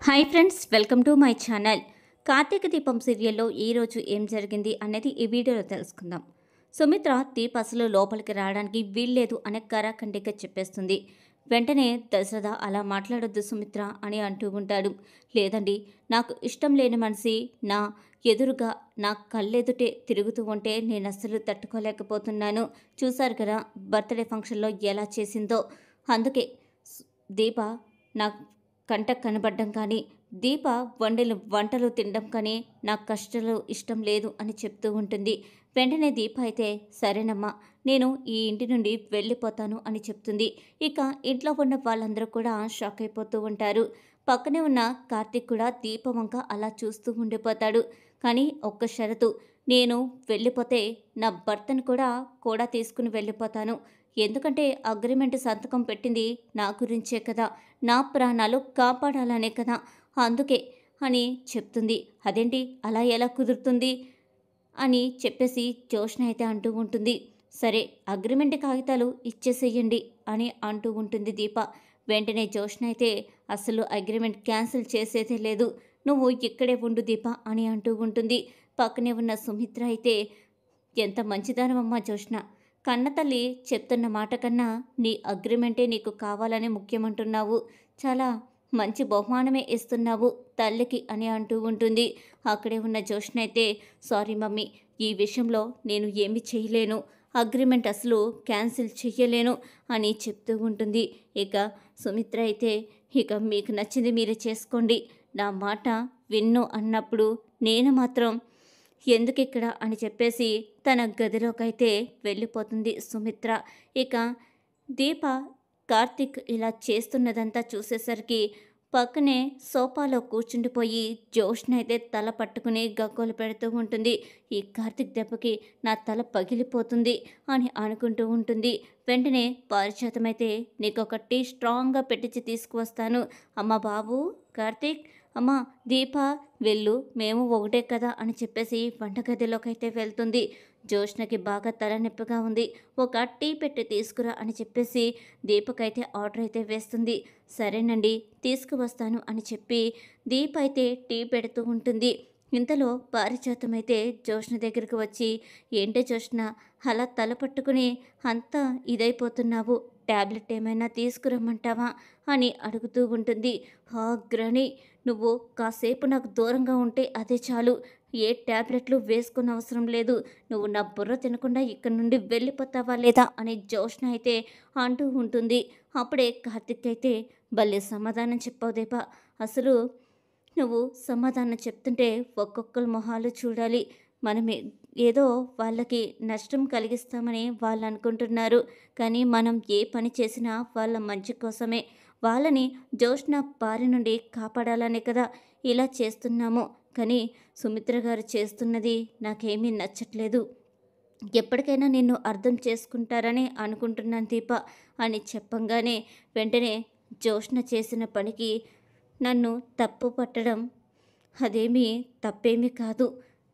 Hi friends, welcome to my channel. Karthika Deepam సీరియల్లో ఈరోజు ఏం జరిగింది అనేది ఈ వీడియోలో తెలుసుకుందాం. సుమిత్ర దీప్ అసలు లోపలికి రావడానికి వీల్లేదు అనే కరాఖండిగా చెప్పేస్తుంది. వెంటనే దశరథ అలా మాట్లాడొద్దు సుమిత్ర అని అంటూ ఉంటాడు. లేదండి, నాకు ఇష్టం లేని మనిషి నా ఎదురుగా నా కళ్ళెదుటే తిరుగుతూ ఉంటే నేను అస్సలు తట్టుకోలేకపోతున్నాను. చూశారు కదా బర్త్డే ఫంక్షన్లో ఎలా చేసిందో. అందుకే దీప నా కంట కనబడ్డం కానీ, దీప వండిన వంటలు తినడం కానీ నాకు కష్టాలు ఇష్టం లేదు అని చెప్తూ ఉంటుంది. వెంటనే దీప అయితే సరేనమ్మా, నేను ఈ ఇంటి నుండి వెళ్ళిపోతాను అని చెప్తుంది. ఇక ఇంట్లో ఉన్న వాళ్ళందరూ కూడా షాక్ అయిపోతూ ఉంటారు. పక్కనే ఉన్న కార్తీక్ కూడా దీప వంక అలా చూస్తూ ఉండిపోతాడు. కానీ ఒక్క షరతు, నేను వెళ్ళిపోతే నా భర్తను కూడా తీసుకుని వెళ్ళిపోతాను. ఎందుకంటే అగ్రిమెంట్ సంతకం పెట్టింది నా గురించే కదా, నా ప్రాణాలు కాపాడాలనే కదా, అందుకే అని చెప్తుంది. అదేంటి అలా ఎలా కుదురుతుంది అని చెప్పేసి జోష్న అయితే అంటూ ఉంటుంది. సరే, అగ్రిమెంట్ కాగితాలు ఇచ్చేసేయండి అని అంటూ ఉంటుంది దీప. వెంటనే జోష్న అయితే అసలు అగ్రిమెంట్ క్యాన్సిల్ చేసేదే లేదు, నువ్వు ఇక్కడే ఉండు దీప అని అంటూ ఉంటుంది. పక్కనే ఉన్న సుమిత్ర అయితే ఎంత మంచిదానమమ్మా జోష్న, కన్నతల్లి చెప్తున్న మాట కన్నా నీ అగ్రిమెంటే నీకు కావాలని ముఖ్యమంటున్నావు, చాలా మంచి బహుమానమే ఇస్తున్నావు తల్లికి అని అంటూ ఉంటుంది. అక్కడే ఉన్న జోష్న అయితే సారీ మమ్మీ, ఈ విషయంలో నేను ఏమి చేయలేను, అగ్రిమెంట్ అసలు క్యాన్సిల్ చెయ్యలేను అని చెప్తూ ఉంటుంది. ఇక సుమిత్ర అయితే ఇక మీకు నచ్చింది మీరే చేసుకోండి, నా మాట విన్ను అన్నప్పుడు నేను మాత్రం ఎందుకిక్కడ అని చెప్పేసి తన గదిలోకైతే వెళ్ళిపోతుంది సుమిత్ర. ఇక దీప కార్తీక్ ఇలా చేస్తున్నదంతా చూసేసరికి పక్కనే సోఫాలో కూర్చుండిపోయి జోష్న అయితే తల పట్టుకుని గగ్గోలు పెడుతూ ఉంటుంది. ఈ కార్తీక్ దెబ్బకి నా తల పగిలిపోతుంది అని అనుకుంటూ ఉంటుంది. వెంటనే పారిజాతమైతే నీకు ఒక టీ స్ట్రాంగ్గా పెట్టించి తీసుకువస్తాను, అమ్మ బాబు కార్తీక్, అమ్మ దీప వెళ్ళు, మేము ఒకటే కదా అని చెప్పేసి వంటగదిలోకైతే వెళ్తుంది. జోష్నకి బాగా తలనొప్పిగా ఉంది, ఒక టీ పెట్టి తీసుకురా అని చెప్పేసి దీపకైతే ఆర్డర్ అయితే వేస్తుంది. సరేనండి తీసుకువస్తాను అని చెప్పి దీప అయితే టీ పెడుతూ ఉంటుంది. ఇంతలో పారిజాతం అయితే జోష్న దగ్గరికి వచ్చి, ఏంటే జోష్న అలా తల పట్టుకుని అంతా ఇదైపోతున్నావు, ట్యాబ్లెట్ ఏమైనా తీసుకురమ్మంటావా అని అడుగుతూ ఉంటుంది. హా గ్రని, నువ్వు కాసేపు నాకు దూరంగా ఉంటే అదే చాలు, ఏ ట్యాబ్లెట్లు వేసుకున్న అవసరం లేదు, నువ్వు నా బుర్ర తినకుండా ఇక్కడ నుండి వెళ్ళిపోతావా లేదా అని జోష్న అయితే అంటూ ఉంటుంది. అప్పుడే కార్తిక్ అయితే భలే సమాధానం చెప్పావు దీప, అసలు నువ్వు సమాధానం చెప్తుంటే ఒక్కొక్కరు మొహాలు చూడాలి, మనమే ఏదో వాళ్ళకి నష్టం కలిగిస్తామని వాళ్ళు అనుకుంటున్నారు, కానీ మనం ఏ పని చేసినా వాళ్ళ మంచి కోసమే, వాళ్ళని జోష్న బారి నుండి కాపాడాలనే కదా ఇలా చేస్తున్నాము. కానీ సుమిత్ర గారు చేస్తున్నది నాకేమీ నచ్చట్లేదు, ఎప్పటికైనా నిన్ను అర్థం చేసుకుంటారని అనుకుంటున్నాను దీప అని చెప్పంగానే వెంటనే జోష్న చేసిన పనికి నన్ను తప్పు పట్టడం అదేమీ తప్పేమీ కాదు,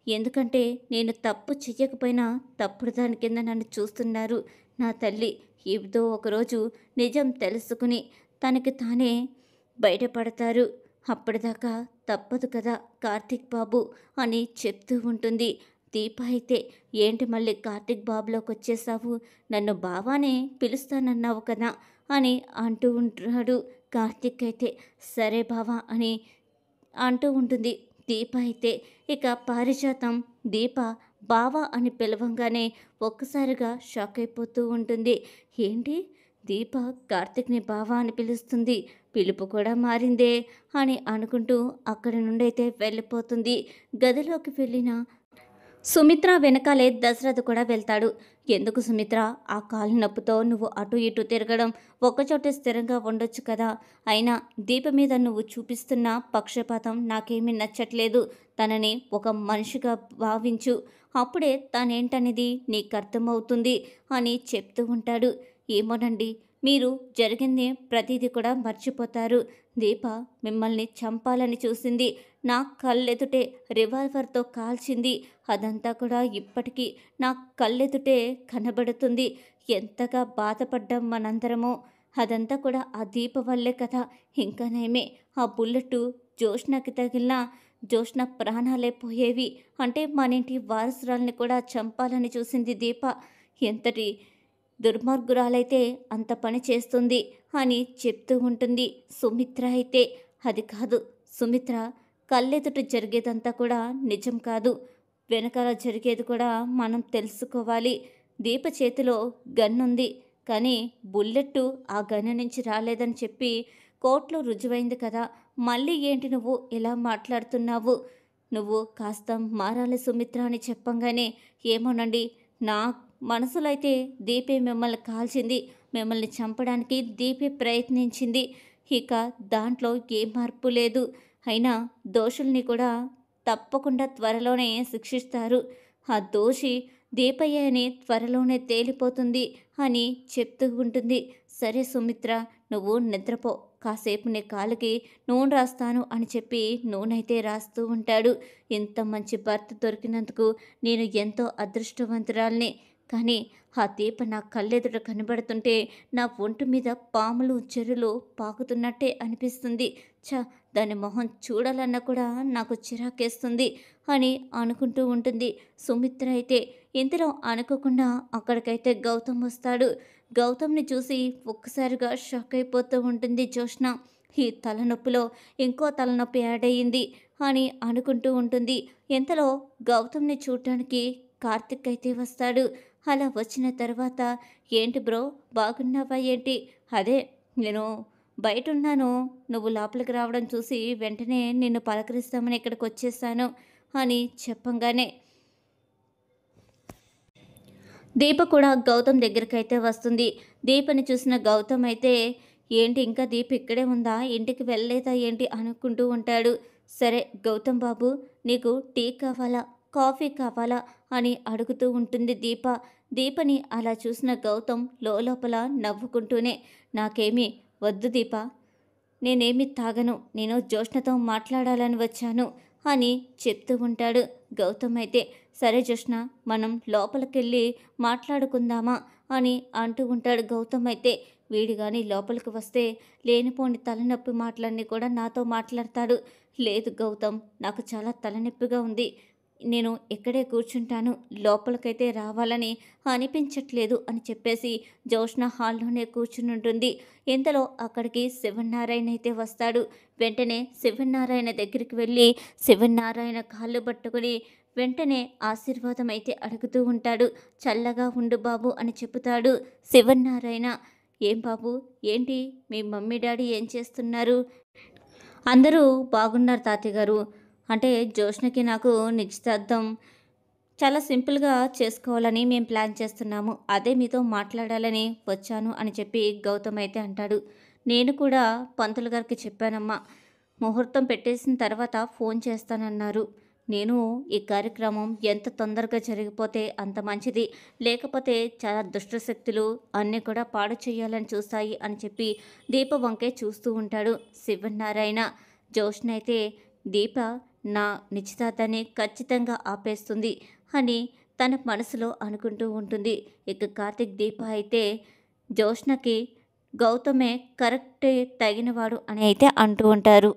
ఎందుకంటే నేను తప్పు చెయ్యకపోయినా తప్పుడు దాని కింద నన్ను చూస్తున్నారు నా తల్లి, ఏదో ఒకరోజు నిజం తెలుసుకుని తనకి తానే బయటపడతారు, అప్పటిదాకా తప్పదు కదా కార్తీక్ బాబు అని చెప్తూ ఉంటుంది. దీప అయితే ఏంటి మళ్ళీ కార్తీక్ బాబులోకి వచ్చేసావు, నన్ను బావానే పిలుస్తానన్నావు కదా అని అంటూ ఉంటాడు. కార్తీక్ అయితే సరే బావా అని అంటూ ఉంటుంది. దీప అయితే ఇక పారిజాతం దీప బావా అని పిలవంగానే ఒక్కసారిగా షాక్ అయిపోతూ ఉంటుంది. ఏంటి దీప కార్తిక్ని బావా అని పిలుస్తుంది, పిలుపు కూడా మారిందే అని అనుకుంటూ అక్కడి నుండి అయితే వెళ్ళిపోతుంది. గదిలోకి వెళ్ళిన సుమిత్ర వెనకాలే దశరథ్ కూడా వెళ్తాడు. ఎందుకు సుమిత్ర, ఆ కాలు నొప్పుతో నువ్వు అటు ఇటు తిరగడం, ఒక్కచోటే స్థిరంగా ఉండొచ్చు కదా, అయినా దీప మీద నువ్వు చూపిస్తున్న పక్షపాతం నాకేమీ నచ్చట్లేదు, తనని ఒక మనిషిగా భావించు, అప్పుడే తానేంటనేది నీకు అర్థమవుతుంది అని చెప్తూ ఉంటాడు. ఏమోనండి, మీరు జరిగింది ప్రతిదీ కూడా మర్చిపోతారు, దీప మిమ్మల్ని చంపాలని చూసింది, నా కళ్ళెదుటే రివాల్వర్తో కాల్చింది, అదంతా కూడా ఇప్పటికీ నా కళ్ళెదుటే కనబడుతుంది, ఎంతగా బాధపడ్డాం మనందరమో, అదంతా కూడా ఆ దీప వల్లే కదా, ఇంకానేమే ఆ బుల్లెట్ జోష్నకి తగిలినా జోష్న ప్రాణాలే పోయేవి. అంటే మన ఇంటి వారసురాల్ని కూడా చంపాలని చూసింది దీప. ఎంతటి దుర్మార్గురాలైతే అంత పని చేస్తుంది అని చెప్తూ ఉంటుంది. సుమిత్ర అయితే అది కాదు, సుమిత్ర కళ్ళెదుట జరిగేదంతా కూడా నిజం కాదు, వెనకాల జరిగేది కూడా మనం తెలుసుకోవాలి. దీప చేతిలో గన్నుంది, కానీ బుల్లెట్టు ఆ గన్ను నుంచి రాలేదని చెప్పి కోర్టులో రుజువైంది కదా. మళ్ళీ ఏంటి నువ్వు ఇలా మాట్లాడుతున్నావు? నువ్వు కాస్త మారాలి సుమిత్ర అని చెప్పంగానే, ఏమోనండి, నా మనసులో అయితే దీపే మిమ్మల్ని కాల్చింది, మిమ్మల్ని చంపడానికి దీపే ప్రయత్నించింది. ఇక దాంట్లో ఏ మార్పు లేదు. అయినా దోషుల్ని కూడా తప్పకుండా త్వరలోనే శిక్షిస్తారు. ఆ దోషి దీపయ్య అని త్వరలోనే తేలిపోతుంది అని చెప్తూ ఉంటుంది. సరే సుమిత్ర, నువ్వు నిద్రపో, కాసేపు నీ కాలుకి నూనె రాస్తాను అని చెప్పి నూనెైతే రాస్తూ ఉంటాడు. ఇంత మంచి భర్త దొరికినందుకు నేను ఎంతో అదృష్టవంతురాల్ని. కానీ ఆ దీప నా కళ్ళెదుట కనబడుతుంటే నా ఒంటి మీద పాములు చెరులు పాకుతున్నట్టే అనిపిస్తుంది. దాని మొహం చూడాలన్నా కూడా నాకు చిరాకేస్తుంది అని అనుకుంటూ ఉంటుంది. సుమిత్ర అయితే ఇంతలో అనుకోకుండా అక్కడికైతే గౌతమ్ వస్తాడు. గౌతమ్ని చూసి ఒక్కసారిగా షాక్ అయిపోతూ ఉంటుంది జోష్న. ఈ తలనొప్పిలో ఇంకో తలనొప్పి యాడ్ అయ్యింది అని అనుకుంటూ ఉంటుంది. ఇంతలో గౌతమ్ని చూడటానికి కార్తిక్ అయితే వస్తాడు. అలా వచ్చిన తర్వాత, ఏంటి బ్రో, బాగున్నావా ఏంటి? అదే నేను బయట ఉన్నాను, నువ్వు లోపలికి రావడం చూసి వెంటనే నిన్ను పలకరిస్తామని ఇక్కడికి వచ్చేసాను అని చెప్పంగానే దీప కూడా గౌతమ్ దగ్గరికైతే వస్తుంది. దీపని చూసిన గౌతమ్ అయితే, ఏంటి ఇంకా దీప ఇక్కడే ఉందా, ఇంటికి వెళ్ళలేదా ఏంటి అనుకుంటూ ఉంటాడు. సరే గౌతమ్ బాబు, నీకు టీ కావాలా, కాఫీ కావాలా అని అడుగుతూ ఉంటుంది దీప. దీపని అలా చూసిన గౌతమ్ లోపల నవ్వుకుంటూనే, నాకేమీ వద్దు దీప, నేనేమి తాగను, నేను జోష్నతో మాట్లాడాలని వచ్చాను అని చెప్తూ ఉంటాడు. గౌతమ్ అయితే, సరే జోష్న, మనం లోపలికెళ్ళి మాట్లాడుకుందామా అని అంటూ ఉంటాడు. గౌతమ్ అయితే, వీడు కానీ లోపలికి వస్తే లేనిపోని తలనొప్పి మాటలన్నీ కూడా నాతో మాట్లాడతాడు. లేదు గౌతమ్, నాకు చాలా తలనొప్పిగా ఉంది, నేను ఇక్కడే కూర్చుంటాను, లోపలికైతే రావాలని అనిపించట్లేదు అని చెప్పేసి జోష్న హాల్లోనే కూర్చుని ఉంటుంది. ఇంతలో అక్కడికి శివనారాయణ అయితే వస్తాడు. వెంటనే శివనారాయణ దగ్గరికి వెళ్ళి శివనారాయణ కాళ్ళు పట్టుకుని వెంటనే ఆశీర్వాదం అయితే అడుగుతూ ఉంటాడు. చల్లగా ఉండు బాబు అని చెబుతాడు శివనారాయణ. ఏం బాబు, ఏంటి మీ మమ్మీ డాడీ ఏం చేస్తున్నారు? అందరూ బాగున్నారు తాతయ్యగారు. అంటే జోష్నకి నాకు నిశ్చితార్థం చాలా సింపుల్గా చేసుకోవాలని మేము ప్లాన్ చేస్తున్నాము, అదే మీతో మాట్లాడాలని వచ్చాను అని చెప్పి గౌతమ్ అయితే అంటాడు. నేను కూడా పంతులు గారికి చెప్పానమ్మా, ముహూర్తం పెట్టేసిన తర్వాత ఫోన్ చేస్తానన్నారు. నేను ఈ కార్యక్రమం ఎంత తొందరగా జరిగిపోతే అంత మంచిది, లేకపోతే చాలా దుష్టశక్తులు అన్నీ కూడా పాడు చేయాలని చూస్తాయి అని చెప్పి దీప వంకే చూస్తూ ఉంటాడు శివనారాయణ. జోష్న అయితే, దీప నా నిశ్చితార్థాన్ని ఖచ్చితంగా ఆపేస్తుంది అని తన మనసులో అనుకుంటూ ఉంటుంది. ఇక కార్తిక్ దీప అయితే జోష్నకి గౌతమే కరెక్ట్ తగినవాడు అని అయితే అంటూ ఉంటారు.